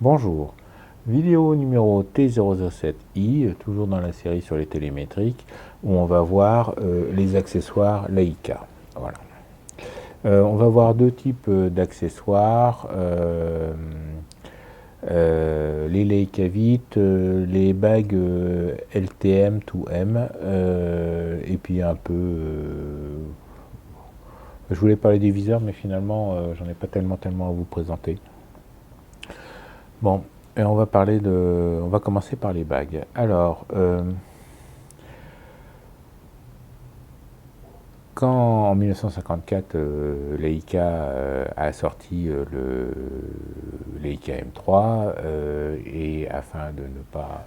Bonjour, vidéo numéro T007i, toujours dans la série sur les télémétriques, où on va voir les accessoires Leica. Voilà. On va voir deux types d'accessoires, les Leica Vite, les bagues LTM 2M, et puis un peu... je voulais parler des viseurs, mais finalement, j'en ai pas tellement à vous présenter. Bon, et on va commencer par les bagues. Alors, quand en 1954, Leica a sorti le Leica M3, et afin de ne pas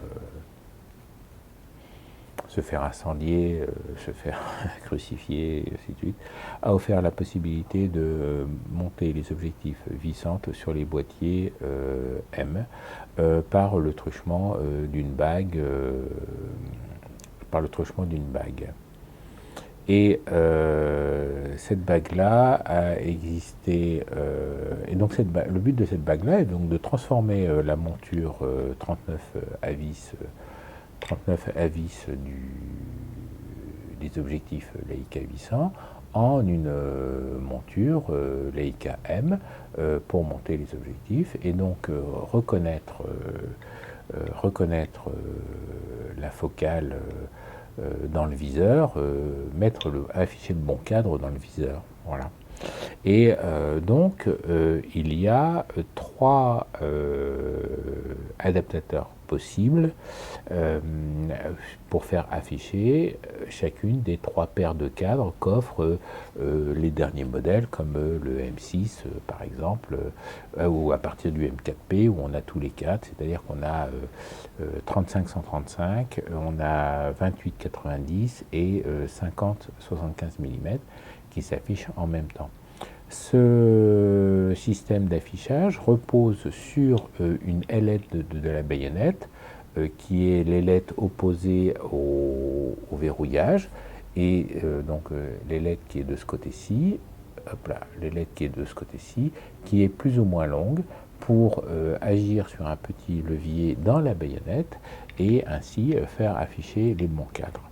se faire incendier, se faire crucifier, et ainsi de suite, a offert la possibilité de monter les objectifs vissantes sur les boîtiers M par le truchement d'une bague. Et cette bague-là a existé, et donc le but de cette bague-là est donc de transformer la monture 39 à vis, des objectifs Leica 800 en une monture Leica M pour monter les objectifs et donc reconnaître la focale dans le viseur, afficher le bon cadre dans le viseur. Voilà. Et donc, il y a trois adaptateurs possibles pour faire afficher chacune des trois paires de cadres qu'offrent les derniers modèles, comme le M6 par exemple, ou à partir du M4P où on a tous les quatre, c'est-à-dire qu'on a 35-135, on a 28-90 et 50-75 mm qui s'affichent en même temps. Ce système d'affichage repose sur une ailette de la baïonnette, qui est l'ailette opposée au verrouillage, et donc l'ailette qui est de ce côté-ci, l'ailette qui est de ce côté-ci, qui est plus ou moins longue pour agir sur un petit levier dans la baïonnette et ainsi faire afficher les bons cadres.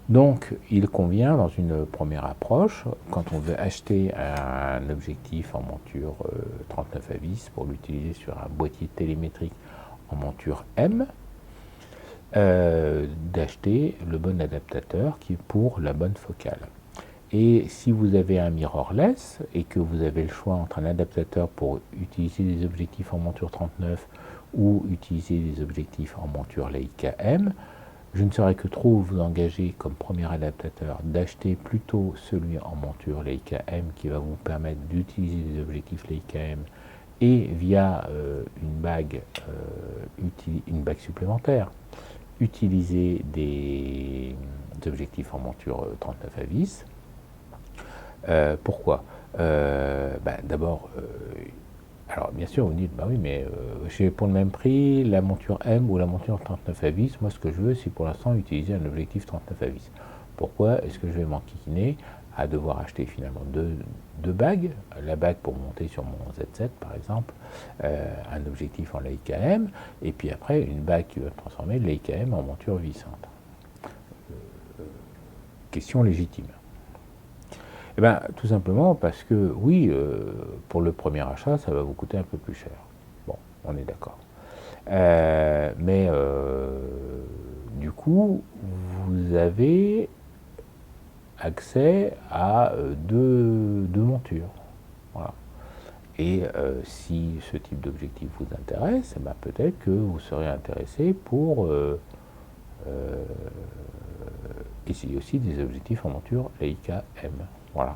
Donc, il convient, dans une première approche, quand on veut acheter un objectif en monture 39 à vis pour l'utiliser sur un boîtier télémétrique en monture M, d'acheter le bon adaptateur qui est pour la bonne focale. Et si vous avez un mirrorless et que vous avez le choix entre un adaptateur pour utiliser des objectifs en monture 39 ou utiliser des objectifs en monture Leica M, je ne saurais que trop vous engager comme premier adaptateur d'acheter plutôt celui en monture Leica M qui va vous permettre d'utiliser des objectifs Leica M et via une bague supplémentaire, utiliser des objectifs en monture 39 à vis. Pourquoi D'abord, alors bien sûr vous dites, bah oui, mais j'ai pour le même prix la monture M ou la monture 39 à vis, moi ce que je veux c'est pour l'instant utiliser un objectif 39 à vis. Pourquoi est-ce que je vais m'enquiquiner à devoir acheter finalement deux bagues, la bague pour monter sur mon Z7 par exemple, un objectif en Leica M, et puis après une bague qui va transformer le Leica M en monture vissante. Question légitime. Eh bien, tout simplement parce que, oui, pour le premier achat, ça va vous coûter un peu plus cher. Bon, on est d'accord. Mais du coup, vous avez accès à deux montures. Voilà. Et si ce type d'objectif vous intéresse, eh bien, peut-être que vous serez intéressé pour essayer aussi des objectifs en monture Leica M. Voilà.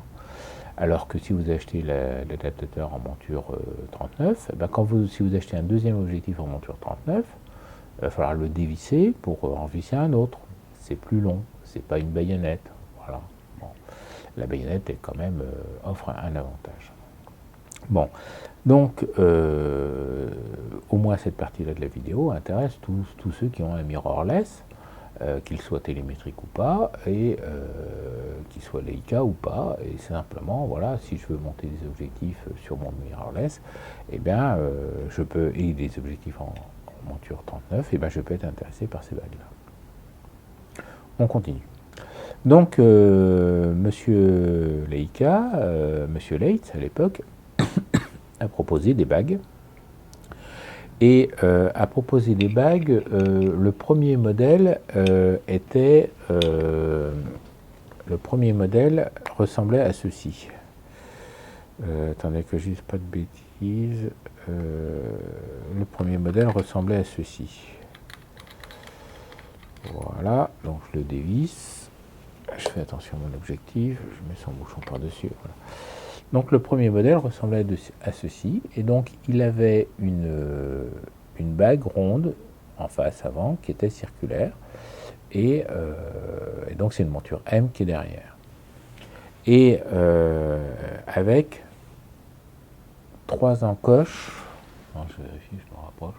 Alors que si vous achetez l'adaptateur en monture 39, ben si vous achetez un deuxième objectif en monture 39, il va falloir le dévisser pour en visser un autre. C'est plus long, c'est pas une baïonnette. Voilà. Bon. La baïonnette est quand même offre un avantage. Bon, donc au moins cette partie-là de la vidéo intéresse tous ceux qui ont un mirrorless, qu'il soit télémétrique ou pas, et qu'ils soient Leica ou pas, et simplement, voilà, si je veux monter des objectifs sur mon mirrorless, eh bien, je peux, et des objectifs en monture 39, eh bien, je peux être intéressé par ces bagues-là. On continue. Donc, monsieur Leica, monsieur Leitz, à l'époque, a proposé des bagues. Et a proposé des bagues, le premier modèle ressemblait à ceci. Attendez que je dise pas de bêtises. Le premier modèle ressemblait à ceci. Voilà, donc je le dévisse. Je fais attention à mon objectif, je mets son bouchon par-dessus. Voilà. Donc le premier modèle ressemblait à ceci, et donc il avait une bague ronde en face avant qui était circulaire, et donc c'est une monture M qui est derrière. Et avec 3 encoches, non, je vérifie, je me rapproche,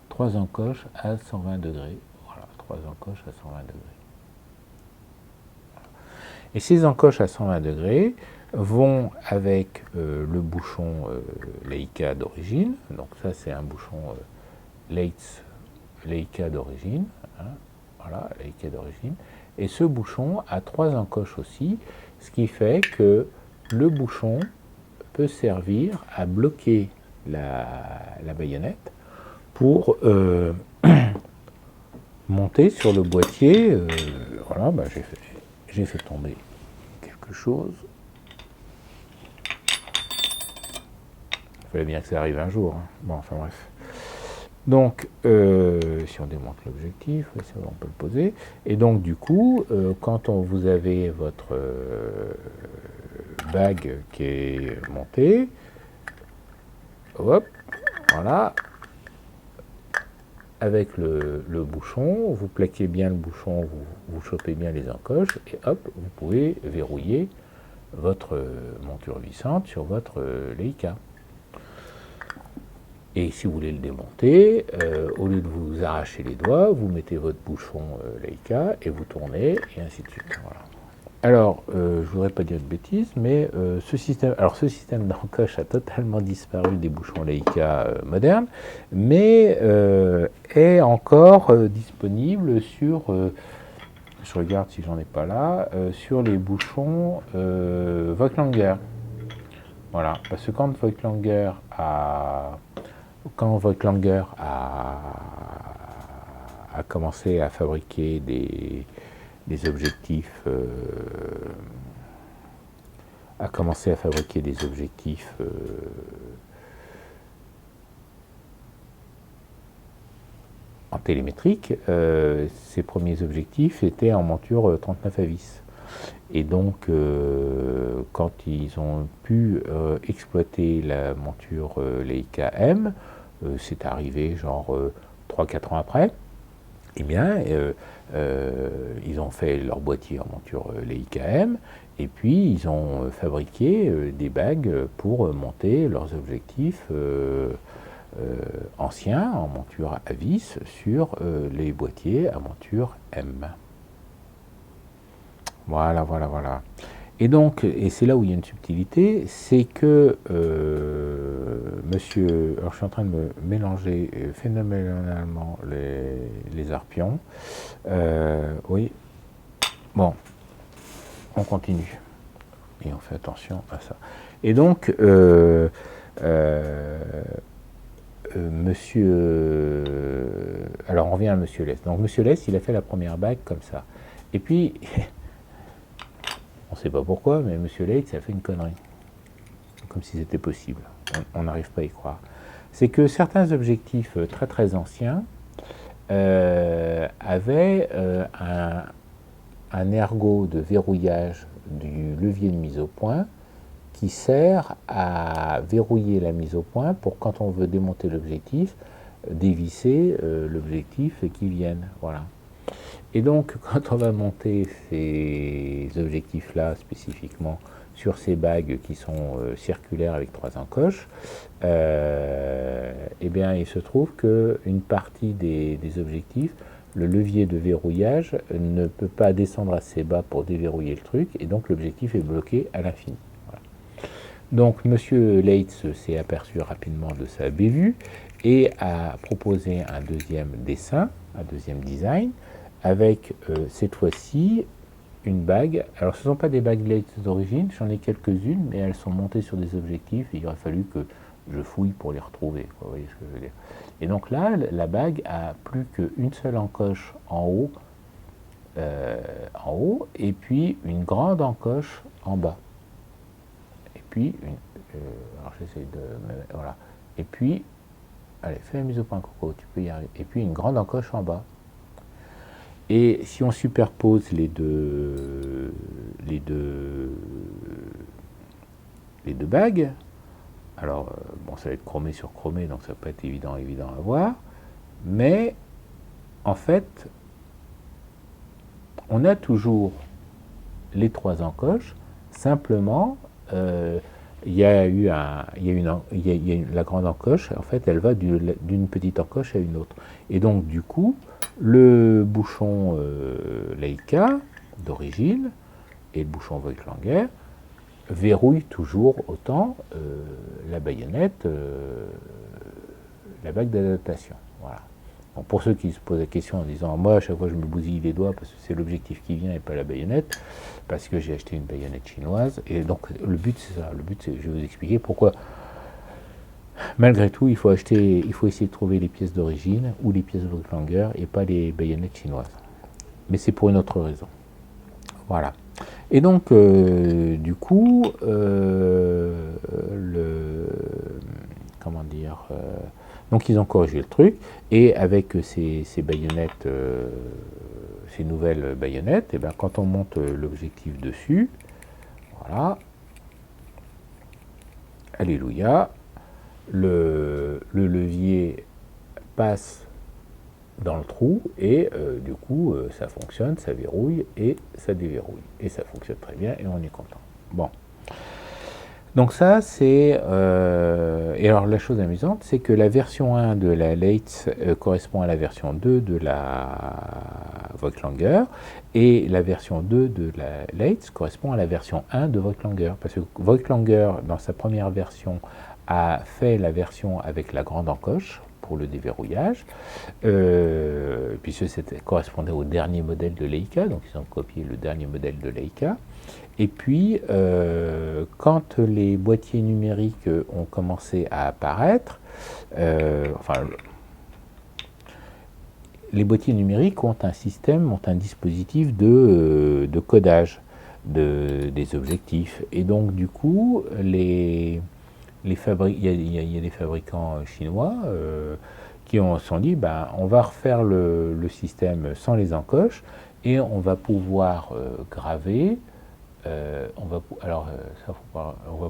3 encoches à 120 degrés. Voilà, 3 encoches à 120 degrés. Et ces encoches à 120 degrés vont avec le bouchon Leica d'origine. Donc ça, c'est un bouchon Leitz Leica d'origine. Hein, voilà, Leica d'origine. Et ce bouchon a 3 encoches aussi, ce qui fait que le bouchon peut servir à bloquer la baïonnette pour monter sur le boîtier. Voilà, bah, j'ai fait tomber quelque chose. Il fallait bien que ça arrive un jour. Hein. Bon, enfin bref. Donc, si on démonte l'objectif, on peut le poser. Et donc, du coup, quand vous avez votre bague qui est montée, hop, voilà, avec le bouchon, vous plaquez bien le bouchon, vous chopez bien les encoches, et hop, vous pouvez verrouiller votre monture vissante sur votre Leica. Et si vous voulez le démonter, au lieu de vous arracher les doigts, vous mettez votre bouchon Leica et vous tournez, et ainsi de suite. Voilà. Alors, je ne voudrais pas dire de bêtises, mais ce système d'encoche a totalement disparu des bouchons Leica modernes, mais est encore disponible sur, je regarde si j'en ai pas là, sur les bouchons Voigtlander. Voilà, parce que quand Voigtlander a commencé à fabriquer des objectifs en télémétrique, ses premiers objectifs étaient en monture 39 à vis. Et donc, quand ils ont pu exploiter la monture Leica M, c'est arrivé genre 3-4 ans après, eh bien, ils ont fait leur boîtier en monture Leica M, et puis ils ont fabriqué des bagues pour monter leurs objectifs anciens en monture à vis sur les boîtiers à monture M. Voilà, voilà, voilà. Et donc, et c'est là où il y a une subtilité, c'est que monsieur, alors je suis en train de me mélanger phénoménalement les arpions. Oui. Bon, on continue. Et on fait attention à ça. Et donc, monsieur... alors, on revient à monsieur Less. Donc, monsieur Less, il a fait la première bague comme ça. Et puis... on ne sait pas pourquoi, mais M. Leitz a fait une connerie. Comme si c'était possible. On n'arrive pas à y croire. C'est que certains objectifs très très anciens avaient un ergot de verrouillage du levier de mise au point qui sert à verrouiller la mise au point pour, quand on veut démonter l'objectif, dévisser l'objectif et qu'il vienne. Voilà. Et donc, quand on va monter ces objectifs-là spécifiquement sur ces bagues qui sont circulaires avec 3 encoches, eh bien, il se trouve qu'une partie des objectifs, le levier de verrouillage ne peut pas descendre assez bas pour déverrouiller le truc, et donc l'objectif est bloqué à l'infini. Voilà. Donc M. Leitz s'est aperçu rapidement de sa bévue et a proposé un deuxième dessin, un deuxième design, avec cette fois-ci une bague. Alors ce ne sont pas des bagues Leitz d'origine, j'en ai quelques-unes, mais elles sont montées sur des objectifs, et il aurait fallu que je fouille pour les retrouver, quoi, vous voyez ce que je veux dire. Et donc là, la bague a plus qu'une seule encoche en haut, et puis une grande encoche en bas. Et puis, alors j'essaie de... Voilà. Et puis, allez, fais la mise au point, Coco, tu peux y arriver. Et puis une grande encoche en bas. Et si on superpose les deux bagues, alors bon, ça va être chromé sur chromé, donc ça peut être évident à voir, mais en fait, on a toujours les trois encoches, simplement il y a la grande encoche, en fait, elle va d'une petite encoche à une autre. Et donc, du coup, le bouchon Leica d'origine et le bouchon Voigtlander verrouillent toujours autant la baïonnette, la bague d'adaptation. Voilà. Donc pour ceux qui se posent la question en disant moi à chaque fois je me bousille les doigts parce que c'est l'objectif qui vient et pas la baïonnette, parce que j'ai acheté une baïonnette chinoise, et donc le but c'est ça, le but c'est, je vais vous expliquer pourquoi malgré tout il faut essayer de trouver les pièces d'origine ou les pièces Voigtlander et pas les baïonnettes chinoises. Mais c'est pour une autre raison. Voilà. Et donc du coup comment dire, donc ils ont corrigé le truc, et avec ces baïonnettes, ces nouvelles baïonnettes, et bien quand on monte l'objectif dessus, voilà, alléluia, le levier passe dans le trou, et du coup ça fonctionne, ça verrouille et ça déverrouille, et ça fonctionne très bien, et on est content. Bon. Donc ça, c'est... et alors la chose amusante, c'est que la version 1 de la Leitz correspond à la version 2 de la Voigtlander, et la version 2 de la Leitz correspond à la version 1 de Voigtlander, parce que Voigtlander, dans sa première version, a fait la version avec la grande encoche pour le déverrouillage, puisque c'était correspondait au dernier modèle de Leica, donc ils ont copié le dernier modèle de Leica. Et puis, quand les boîtiers numériques ont commencé à apparaître, les boîtiers numériques ont un système, ont un dispositif de codage des objectifs. Et donc, du coup, il y a des fabricants chinois qui se sont dit, ben, on va refaire le système sans les encoches, et on va pouvoir graver. On va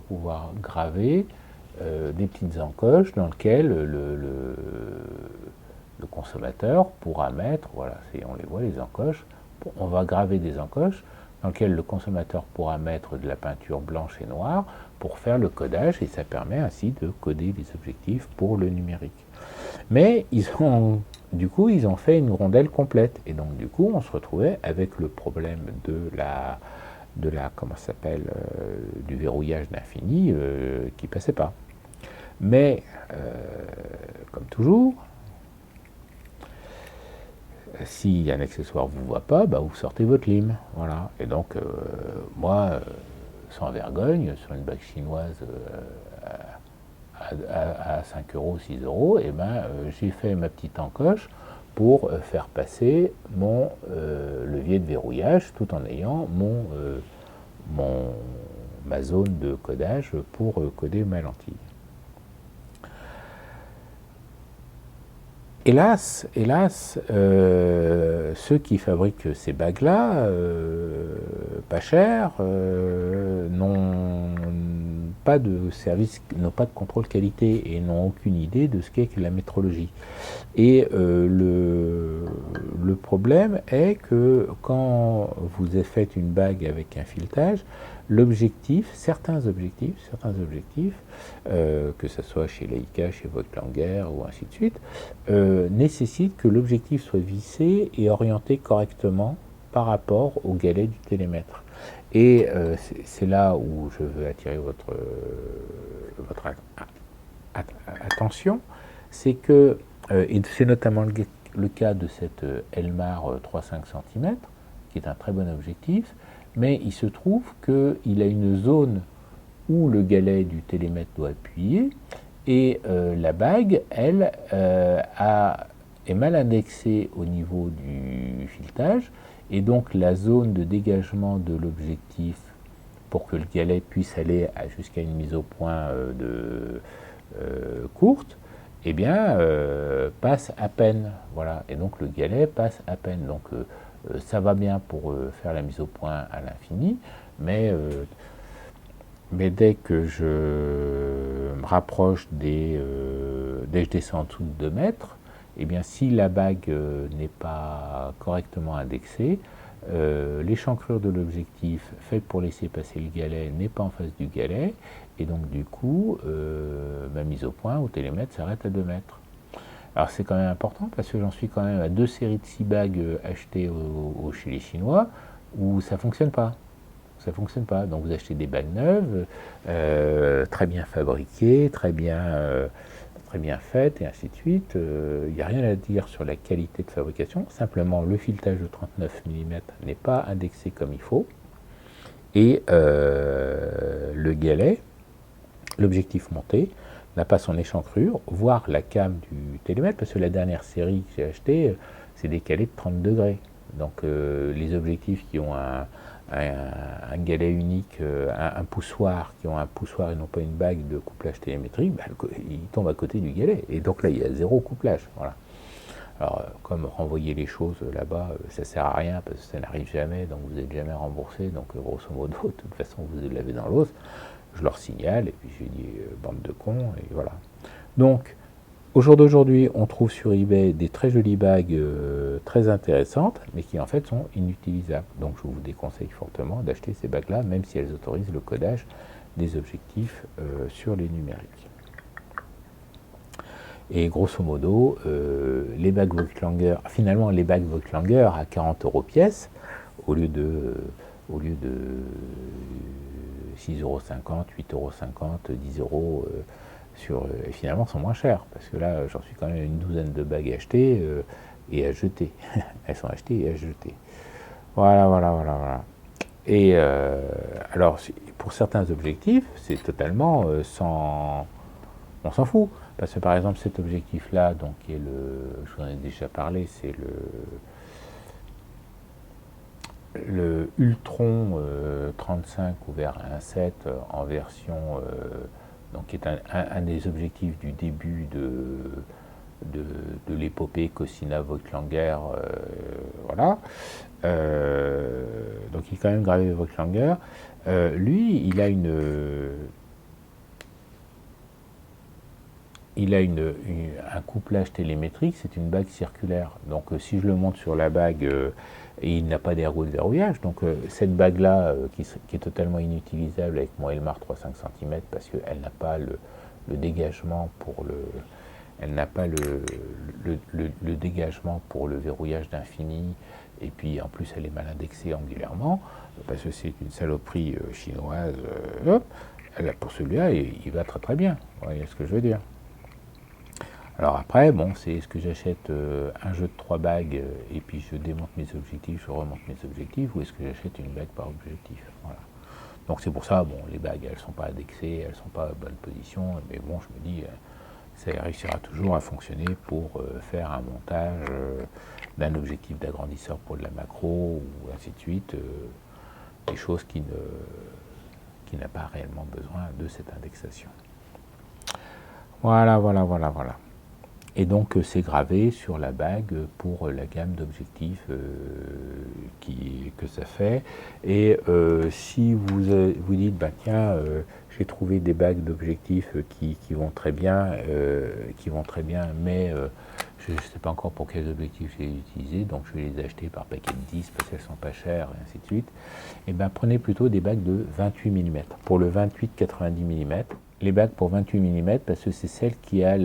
pouvoir graver des petites encoches dans lesquelles le consommateur pourra mettre, voilà, on les voit les encoches, on va graver des encoches dans lesquelles le consommateur pourra mettre de la peinture blanche et noire pour faire le codage, et ça permet ainsi de coder les objectifs pour le numérique. Mais du coup, ils ont fait une rondelle complète, et donc du coup, on se retrouvait avec le problème comment ça s'appelle, du verrouillage d'infini qui passait pas. Mais, comme toujours, si un accessoire ne vous voit pas, bah, vous sortez votre lime. Voilà. Et donc, moi, sans vergogne, sur une bague chinoise à 5 euros, 6 euros, et ben, j'ai fait ma petite encoche pour faire passer mon levier de verrouillage tout en ayant ma zone de codage pour coder ma lentille. Hélas, ceux qui fabriquent ces bagues-là, pas chères, n'ont pas de service, n'ont pas de contrôle qualité et n'ont aucune idée de ce qu'est que la métrologie. Et le problème est que quand vous faites une bague avec un filetage, certains objectifs, que ce soit chez Leica, chez Voigtlander ou ainsi de suite, nécessitent que l'objectif soit vissé et orienté correctement par rapport au galet du télémètre. Et c'est là où je veux attirer votre attention, c'est que, et c'est notamment le cas de cette Elmar 3,5 cm, qui est un très bon objectif, mais il se trouve qu'il a une zone où le galet du télémètre doit appuyer, et la bague, elle, est mal indexée au niveau du filetage, et donc la zone de dégagement de l'objectif pour que le galet puisse aller jusqu'à une mise au point courte, eh bien, passe à peine. Voilà. Et donc le galet passe à peine. Donc ça va bien pour faire la mise au point à l'infini, mais dès que je me rapproche dès que je descends en dessous de 2 mètres, eh bien, si la bague n'est pas correctement indexée, l'échancrure de l'objectif faite pour laisser passer le galet n'est pas en face du galet, et donc du coup, ma mise au point au télémètre s'arrête à 2 mètres. Alors c'est quand même important parce que j'en suis quand même à 2 séries de 6 bagues achetées chez les Chinois où ça ne fonctionne pas. Ça fonctionne pas. Donc vous achetez des bagues neuves, très bien fabriquées, très bien faites, et ainsi de suite. Il n'y a rien à dire sur la qualité de fabrication. Simplement, le filetage de 39 mm n'est pas indexé comme il faut. Et le galet, l'objectif monté, n'a pas son échancrure, voire la came du télémètre, parce que la dernière série que j'ai achetée, c'est des galets de 30 degrés. Donc les objectifs qui ont un galet unique, un poussoir, qui ont un poussoir et non pas une bague de couplage télémétrique, ils tombent à côté du galet. Et donc là, il y a 0 couplage. Voilà. Alors, comme renvoyer les choses là-bas, ça ne sert à rien parce que ça n'arrive jamais, donc vous n'êtes jamais remboursé. Donc, grosso modo, de toute façon, vous l'avez dans l'os. Je leur signale et puis je dis bande de cons, et voilà. Donc, au jour d'aujourd'hui, on trouve sur eBay des très jolies bagues très intéressantes, mais qui en fait sont inutilisables. Donc je vous déconseille fortement d'acheter ces bagues-là, même si elles autorisent le codage des objectifs sur les numériques. Et grosso modo, les bagues Voigtlander, finalement les bagues Voigtlander à 40 € pièce, au lieu de 6,50 €, 8,50 €, 10 €, et finalement sont moins chères, parce que là j'en suis quand même à une douzaine de bagues achetées et à jeter. Elles sont achetées et à jeter. Voilà. Et alors pour certains objectifs, c'est totalement on s'en fout. Parce que par exemple cet objectif là, donc qui est je vous en ai déjà parlé, c'est le Ultron 35 ouvert à 1.7 en version donc qui est un des objectifs du début de l'épopée Cosina Voigtlander, voilà. Donc il est quand même gravé Voigtlander. Lui, il a un couplage télémétrique, c'est une bague circulaire. Donc si je le monte sur la bague, et il n'a pas d'ergot de verrouillage, donc cette bague-là, qui est totalement inutilisable avec mon Elmar 3,5 cm, parce qu'elle n'a pas le dégagement pour le dégagement pour le verrouillage d'infini, et puis en plus elle est mal indexée angulairement, parce que c'est une saloperie chinoise. Pour celui-là, il va très très bien. Vous voyez ce que je veux dire. Alors après, bon, c'est est-ce que j'achète un jeu de 3 bagues et puis je démonte mes objectifs, je remonte mes objectifs, ou est-ce que j'achète une bague par objectif. Voilà. Donc c'est pour ça, bon, les bagues, elles ne sont pas indexées, elles ne sont pas à bonne position, mais bon, je me dis, ça réussira toujours à fonctionner pour faire un montage d'un objectif d'agrandisseur pour de la macro, ou ainsi de suite, des choses qui n'a pas réellement besoin de cette indexation. Voilà. Et donc c'est gravé sur la bague pour la gamme d'objectifs que ça fait. Et si vous dites, bah, tiens, j'ai trouvé des bagues d'objectifs qui vont très bien, mais je ne sais pas encore pour quels objectifs j'ai utilisé, donc je vais les acheter par paquet de 10 parce qu'elles sont pas chères, et ainsi de suite. Et bien prenez plutôt des bagues de 28 mm. Pour le 28-90 mm, les bagues pour 28 mm, parce que c'est celle qui a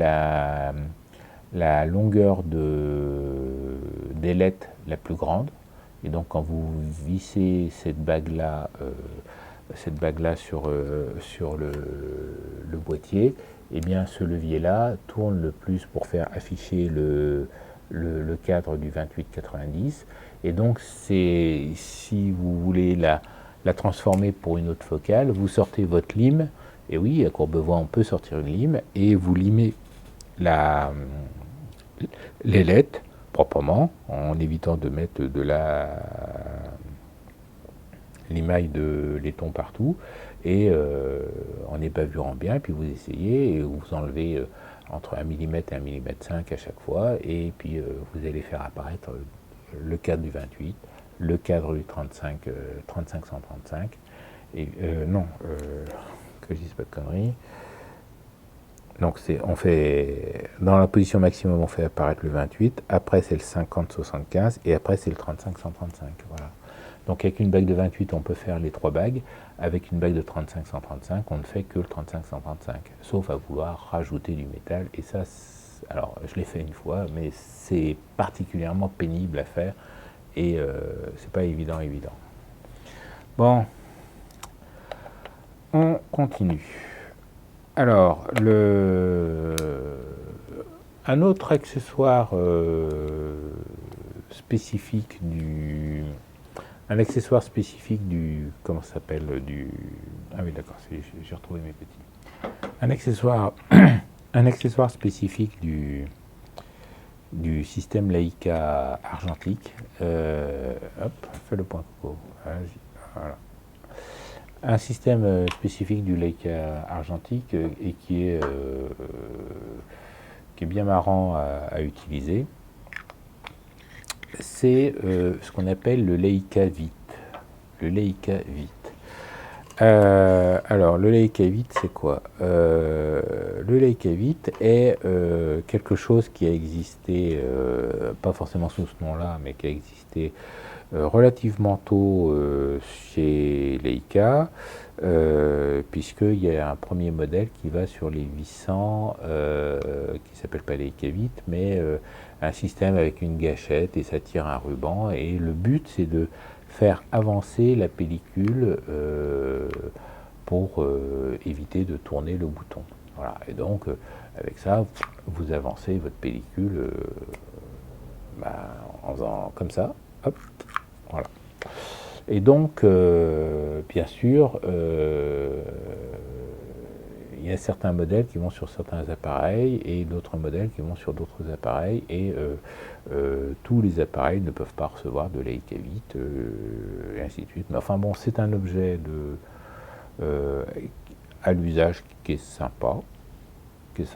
la longueur d'ailette la plus grande. Et donc quand vous vissez cette bague-là sur le boîtier, et bien ce levier-là tourne le plus pour faire afficher le cadre du 28-90. Et donc si vous voulez la transformer pour une autre focale, vous sortez votre lime. Et oui, à Courbevoie, on peut sortir une lime, et vous limez l'ailette proprement, en évitant de mettre de l'émail de laiton partout, et en ébavurant bien, puis vous essayez, et vous enlevez entre 1 mm et 1 mm 5 à chaque fois, et puis vous allez faire apparaître le cadre du 28, le cadre du 35-135, et que je dise pas de conneries. Donc on fait, dans la position maximum, on fait apparaître le 28, après c'est le 50-75, et après c'est le 35-135. Voilà. Donc avec une bague de 28, on peut faire les 3 bagues. Avec une bague de 35-135, on ne fait que le 35-135, sauf à vouloir rajouter du métal. Et ça, alors je l'ai fait une fois, mais c'est particulièrement pénible à faire, et c'est pas évident. Bon, on continue. Alors, un autre accessoire spécifique comment ça s'appelle, ah oui, d'accord, j'ai retrouvé mes petits. Un accessoire spécifique du système Leica argentique. Hop, fais le point coco. Voilà. Un système spécifique du Leica argentique et qui est bien marrant à utiliser. C'est ce qu'on appelle le Leica Vite. Alors, le Leica Vite, c'est quoi? Le Leica Vite est quelque chose qui a existé, pas forcément sous ce nom-là, mais qui a existé relativement tôt chez Leica, puisqu'il y a un premier modèle qui va sur les 800, qui s'appelle pas Leica Vite, mais un système avec une gâchette, et ça tire un ruban, et le but c'est de faire avancer la pellicule pour éviter de tourner le bouton. Voilà. Et donc avec ça, vous avancez votre pellicule en faisant comme ça. Hop, voilà. Et donc, bien sûr, il y a certains modèles qui vont sur certains appareils et d'autres modèles qui vont sur d'autres appareils, et tous les appareils ne peuvent pas recevoir de Leica Vite, et ainsi de suite. Mais enfin bon, c'est un objet à l'usage qui est sympa. C'est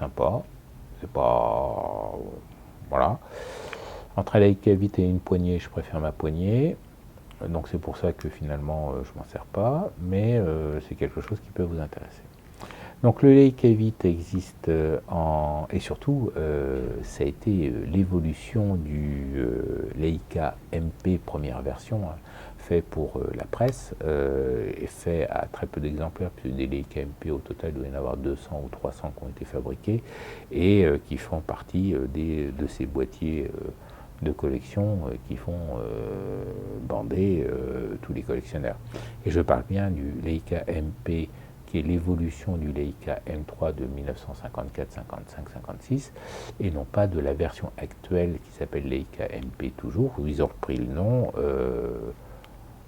pas... Voilà. Entre Leica Vite et une poignée, je préfère ma poignée. Donc c'est pour ça que finalement je m'en sers pas, mais c'est quelque chose qui peut vous intéresser. Donc le Leica Vite existe et surtout ça a été l'évolution du Leica MP première version, hein, fait pour la presse, et fait à très peu d'exemplaires, puisque des Leica MP au total il doit y en avoir 200 ou 300 qui ont été fabriqués, et qui font partie de ces boîtiers de collection qui font bander tous les collectionneurs. Et je parle bien du Leica MP, qui est l'évolution du Leica M3 de 1954, 55, 56, et non pas de la version actuelle qui s'appelle Leica MP toujours, où ils ont repris le nom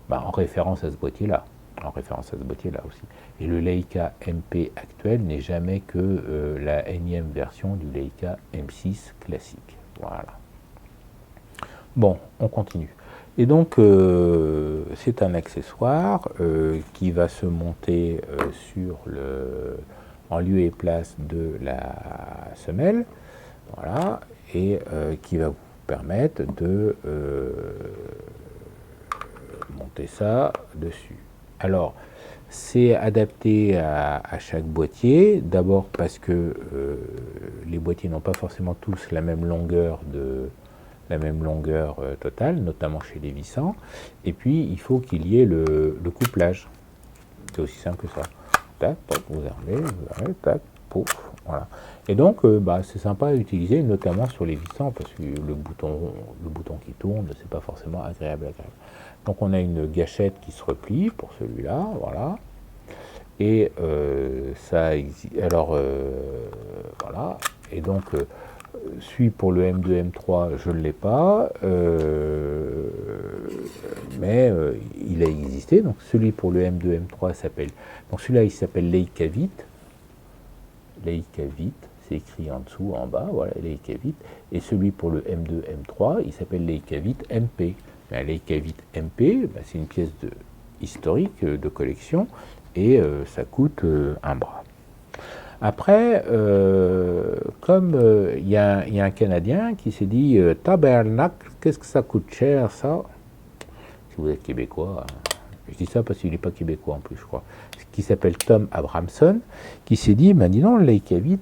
en référence à ce boîtier-là. Aussi. Et le Leica MP actuel n'est jamais que la énième version du Leica M6 classique. Voilà. Bon, on continue. Et donc, c'est un accessoire qui va se monter en lieu et place de la semelle. voilà, et qui va vous permettre de monter ça dessus. Alors, c'est adapté à chaque boîtier, d'abord parce que les boîtiers n'ont pas forcément tous la même longueur totale, notamment chez les Vissant, et puis il faut qu'il y ait le couplage. C'est aussi simple que ça. Tac, vous armez, tac, pouf, voilà. Et donc, c'est sympa à utiliser, notamment sur les Vissant, parce que le bouton qui tourne, c'est pas forcément agréable. Donc, on a une gâchette qui se replie pour celui-là, voilà. Et ça existe. Alors, voilà. Et donc, celui pour le M2, M3, je ne l'ai pas, mais il a existé. Donc, celui pour le M2, M3 s'appelle. Donc, celui-là, il s'appelle Leica Vit. Leica Vit, c'est écrit en dessous, en bas, voilà, Leica Vit. Et celui pour le M2, M3, il s'appelle Leica Vit MP. Mais Leica Vit MP, c'est une pièce historique de collection et ça coûte un bras. Après, comme il y a un Canadien qui s'est dit tabernacle, qu'est-ce que ça coûte cher ça? Si vous êtes québécois, je dis ça parce qu'il n'est pas québécois en plus, je crois. Qui s'appelle Tom Abramson, qui s'est dit dis donc, le Leica Vit,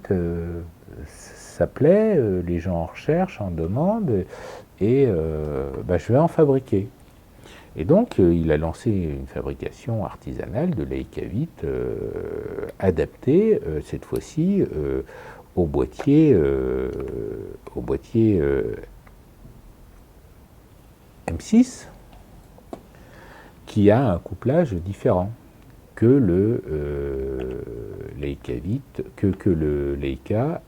ça plaît, les gens en recherchent, en demandent, et je vais en fabriquer. Et donc, il a lancé une fabrication artisanale de Leica Vit adaptée, cette fois-ci, au boîtier M6, qui a un couplage différent que le Leica Vit, que le Leica.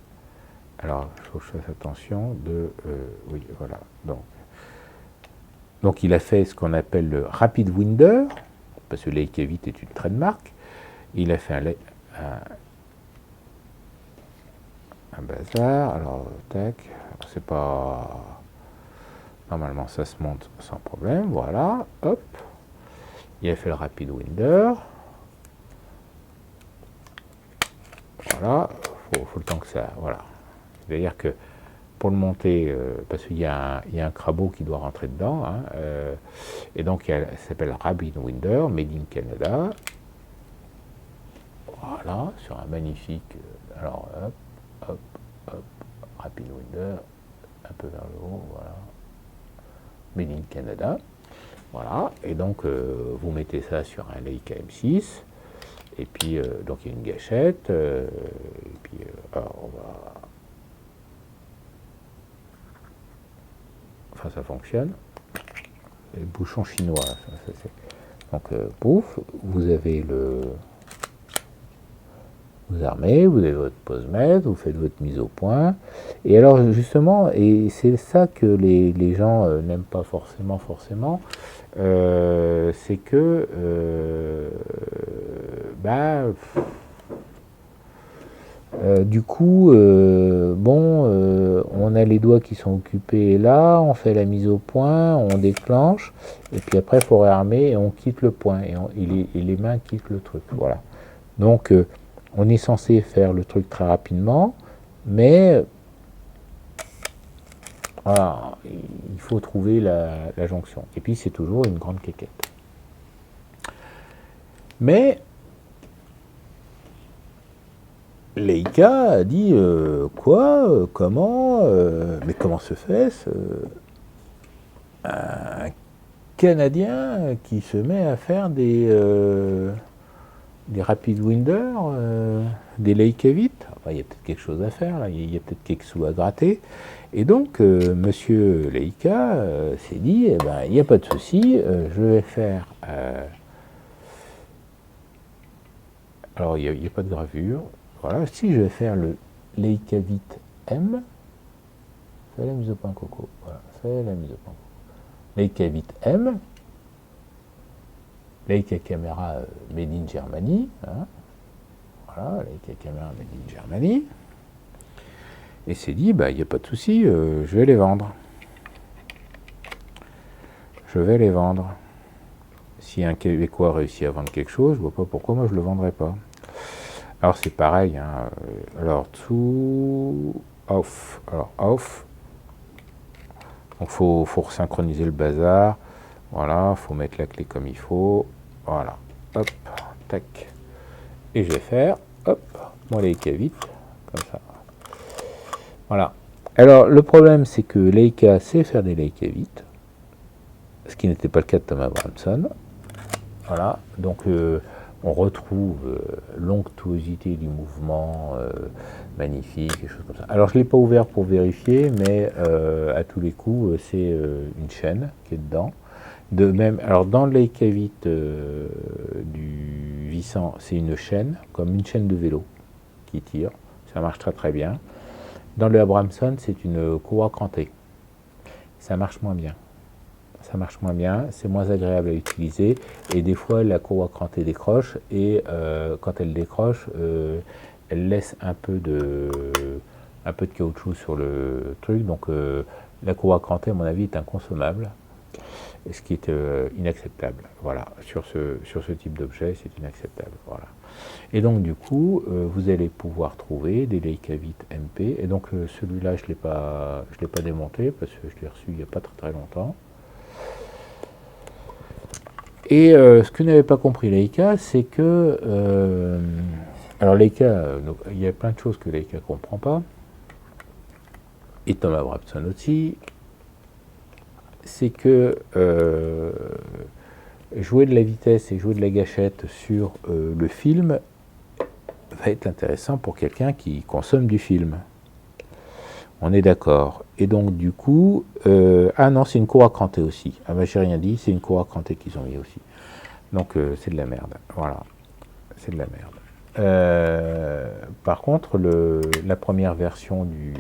Alors, il faut que je fasse attention de... oui, voilà, donc il a fait ce qu'on appelle le Rapid Winder, parce que Leica Vit est une trademark. Il a fait un bazar. Alors, tac, c'est pas... Normalement, ça se monte sans problème. Voilà, hop. Il a fait le Rapid Winder. Voilà, faut le temps que ça... Voilà. C'est-à-dire que pour le monter, parce qu'il y a un crabeau qui doit rentrer dedans, hein, et donc ça s'appelle Rapid Winder, Made in Canada. Voilà, sur un magnifique, alors hop, hop, hop, Rapid Winder, un peu vers le haut, voilà, Made in Canada. Voilà, et donc vous mettez ça sur un Leica M6, et puis donc il y a une gâchette, et puis alors on va... Enfin, ça fonctionne. Les bouchons chinois. Donc, pouf, vous avez vous armez, vous avez votre pose-mètre, vous faites votre mise au point. Et alors, justement, et c'est ça que les gens n'aiment pas forcément, c'est que, du coup, on a les doigts qui sont occupés là, on fait la mise au point, on déclenche, et puis après il faut réarmer et on quitte le point, et les mains quittent le truc. Voilà. Donc, on est censé faire le truc très rapidement, mais voilà, il faut trouver la jonction. Et puis c'est toujours une grande quéquette. Mais Leica a dit quoi, comment, mais comment se fait un Canadien qui se met à faire des Rapid Winder, des Leica Vit. Enfin, il y a peut-être quelque chose à faire, là. Il y a peut-être quelques sous à gratter. Et donc, monsieur Leica s'est dit, il n'y a pas de souci, je vais faire... alors, il n'y a pas de gravure. Voilà, si je vais faire le Leica Vit M, fais la mise au point coco. Voilà, fais la mise au point coco. Leica Vit M, Leica caméra made in Germany. Hein. Voilà, Leica caméra made in Germany. Et c'est dit, il n'y a pas de souci, je vais les vendre. Je vais les vendre. Si un Québécois réussit à vendre quelque chose, je ne vois pas pourquoi moi je ne le vendrais pas. Alors c'est pareil, hein. Alors tout... off. Alors off, donc faut synchroniser le bazar. Voilà, faut mettre la clé comme il faut. Voilà, hop, tac. Et je vais faire, hop, mon Leica vite, comme ça. Voilà. Alors le problème, c'est que Leica sait faire des Leica vite, ce qui n'était pas le cas de Tom Abramson. Voilà, donc on retrouve l'onctuosité du mouvement, magnifique, des choses comme ça. Alors je ne l'ai pas ouvert pour vérifier, mais à tous les coups, c'est une chaîne qui est dedans. De même, alors dans le Leica Vite du Vissant, c'est une chaîne, comme une chaîne de vélo qui tire. Ça marche très très bien. Dans le Abramson, c'est une courroie crantée. Ça marche moins bien. Ça marche moins bien, c'est moins agréable à utiliser, et des fois la courroie crantée décroche, et quand elle décroche, elle laisse un peu de caoutchouc sur le truc, donc la courroie crantée, à mon avis, est inconsommable, ce qui est inacceptable. Voilà, sur ce type d'objet, c'est inacceptable. Voilà. Et donc du coup, vous allez pouvoir trouver des Leica Vite MP, et donc celui-là, je l'ai pas démonté, parce que je l'ai reçu il n'y a pas très très longtemps. Et ce que n'avait pas compris Leica, c'est que... alors Leica, il y a plein de choses que Leica ne comprend pas, et Tom Abramson aussi, c'est que jouer de la vitesse et jouer de la gâchette sur le film va être intéressant pour quelqu'un qui consomme du film. On est d'accord. Et donc, du coup... ah non, c'est une courroie crantée aussi. Ah ben, j'ai rien dit, c'est une courroie crantée qu'ils ont mis aussi. Donc, c'est de la merde. Voilà. C'est de la merde. Par contre, la première version du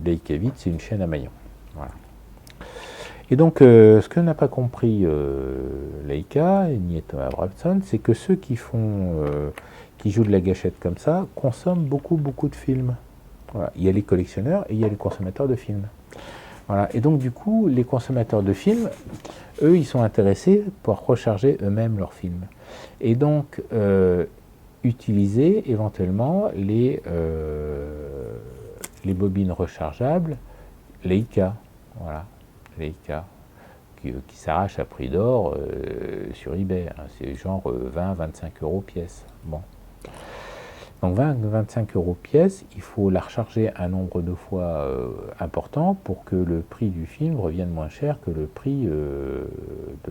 Leica Vite, c'est une chaîne à maillon. Voilà. Et donc, ce que n'a pas compris Leica, ni Tom Abramson, c'est que ceux qui jouent de la gâchette comme ça, consomment beaucoup de films. Voilà. Il y a les collectionneurs et il y a les consommateurs de films. Voilà. Et donc du coup, les consommateurs de films, eux, ils sont intéressés pour recharger eux-mêmes leurs films. Et donc, utiliser éventuellement les bobines rechargeables Leica. Voilà, Leica. Qui s'arrachent à prix d'or sur eBay. Hein. C'est genre 20-25 € pièce. Bon. Donc 20-25 € pièce, il faut la recharger un nombre de fois important pour que le prix du film revienne moins cher que le prix de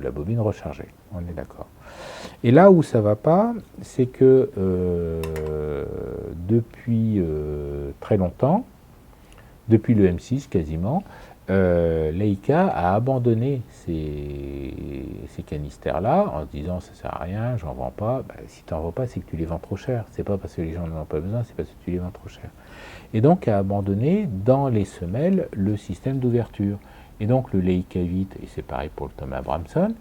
la bobine rechargée. On est d'accord. Et là où ça ne va pas, c'est que depuis très longtemps, depuis le M6 quasiment, Leica a abandonné ces canistères-là en se disant ça sert à rien, j'en vends pas. Ben, si tu n'en vends pas, c'est que tu les vends trop cher. C'est pas parce que les gens n'en ont pas besoin, c'est parce que tu les vends trop cher. Et donc a abandonné dans les semelles le système d'ouverture. Et donc le Leica Vite, et c'est pareil pour le Tom Abramson,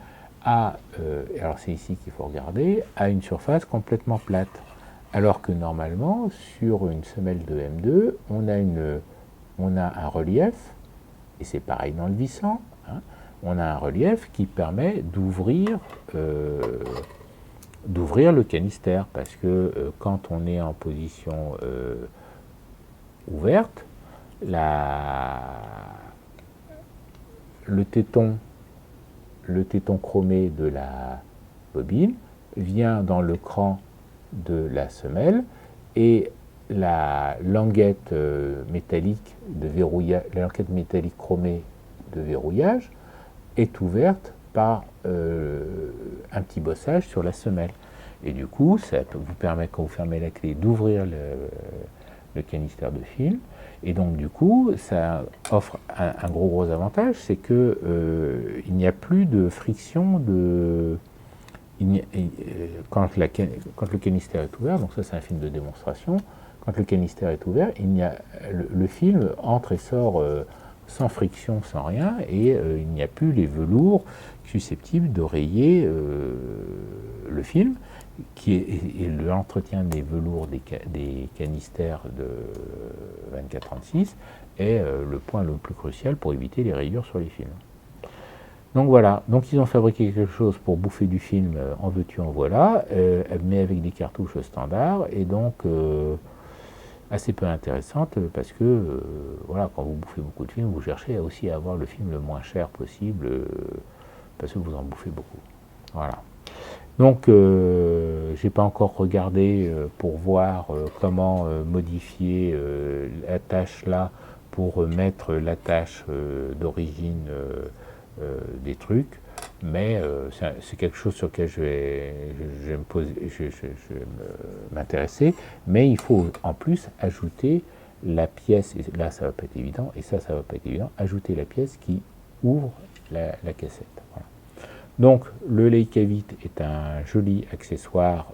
alors c'est ici qu'il faut regarder, a une surface complètement plate. Alors que normalement, sur une semelle de M2, on a un relief. Et c'est pareil dans le Vissant, hein. On a un relief qui permet d'ouvrir le canister, parce que quand on est en position ouverte, le téton chromé de la bobine vient dans le cran de la semelle, et la languette métallique chromée de verrouillage est ouverte par un petit bossage sur la semelle. Et du coup, ça vous permet, quand vous fermez la clé, d'ouvrir le canister de film. Et donc, du coup, ça offre un gros avantage, c'est que il n'y a plus de friction quand le canister est ouvert. Donc ça, c'est un film de démonstration. Quand le canister est ouvert, le film entre et sort sans friction, sans rien, et il n'y a plus les velours susceptibles de rayer le film, et l'entretien des velours des canisters de 24-36 est le point le plus crucial pour éviter les rayures sur les films. Donc voilà, donc ils ont fabriqué quelque chose pour bouffer du film, en veux-tu, en voilà, mais avec des cartouches standards, et donc assez peu intéressante parce que voilà, quand vous bouffez beaucoup de films, vous cherchez aussi à avoir le film le moins cher possible parce que vous en bouffez beaucoup. Voilà. Donc, j'ai pas encore regardé pour voir comment modifier la tâche là pour mettre la tâche d'origine des trucs, mais c'est quelque chose sur lequel je vais me poser, je vais m'intéresser. Mais il faut en plus ajouter la pièce, et là ça va pas être évident, et ça va pas être évident, ajouter la pièce qui ouvre la cassette. Voilà. Donc le Leica Vite est un joli accessoire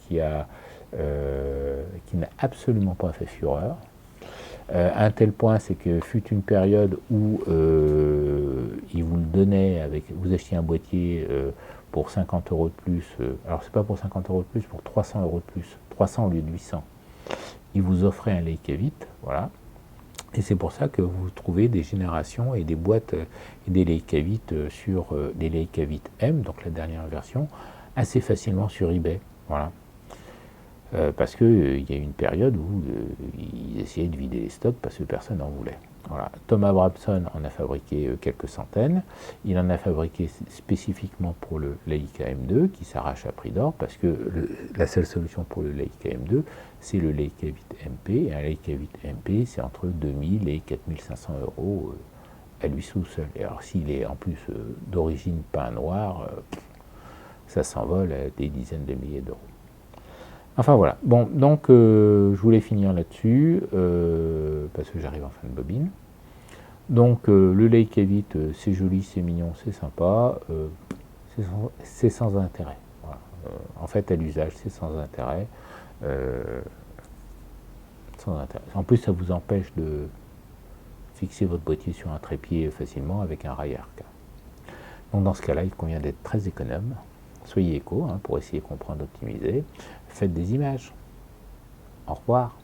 qui n'a absolument pas fait fureur. À un tel point, c'est que fut une période où ils vous le donnaient avec, vous achetiez un boîtier pour 50 € de plus. Alors c'est pas pour 50 € de plus, pour 300 € de plus, 300 au lieu de 800. Ils vous offraient un Leica Vite, voilà. Et c'est pour ça que vous trouvez des générations et des boîtes et des Leica Vite sur des Leica Vite M, donc la dernière version, assez facilement sur eBay. Voilà. Parce qu'il y a eu une période où ils essayaient de vider les stocks parce que personne n'en voulait. Voilà. Tom Abramson en a fabriqué quelques centaines. Il en a fabriqué spécifiquement pour le Leica M2 qui s'arrache à prix d'or parce que la seule solution pour le Leica M2 c'est le Leica Vite MP. Et un Leica Vite MP c'est entre 2000 et 4500 € à lui tout seul. Et alors s'il est en plus d'origine peint noir, ça s'envole à des dizaines de milliers d'euros. Enfin voilà, bon, donc je voulais finir là-dessus, parce que j'arrive en fin de bobine. Donc le Leica Vite, c'est joli, c'est mignon, c'est sympa, c'est sans intérêt. Voilà. En fait, à l'usage, c'est sans intérêt. Sans intérêt. En plus, ça vous empêche de fixer votre boîtier sur un trépied facilement avec un rail arc. Donc dans ce cas-là, il convient d'être très économe. Soyez éco pour essayer de comprendre, optimiser. Faites des images. Au revoir.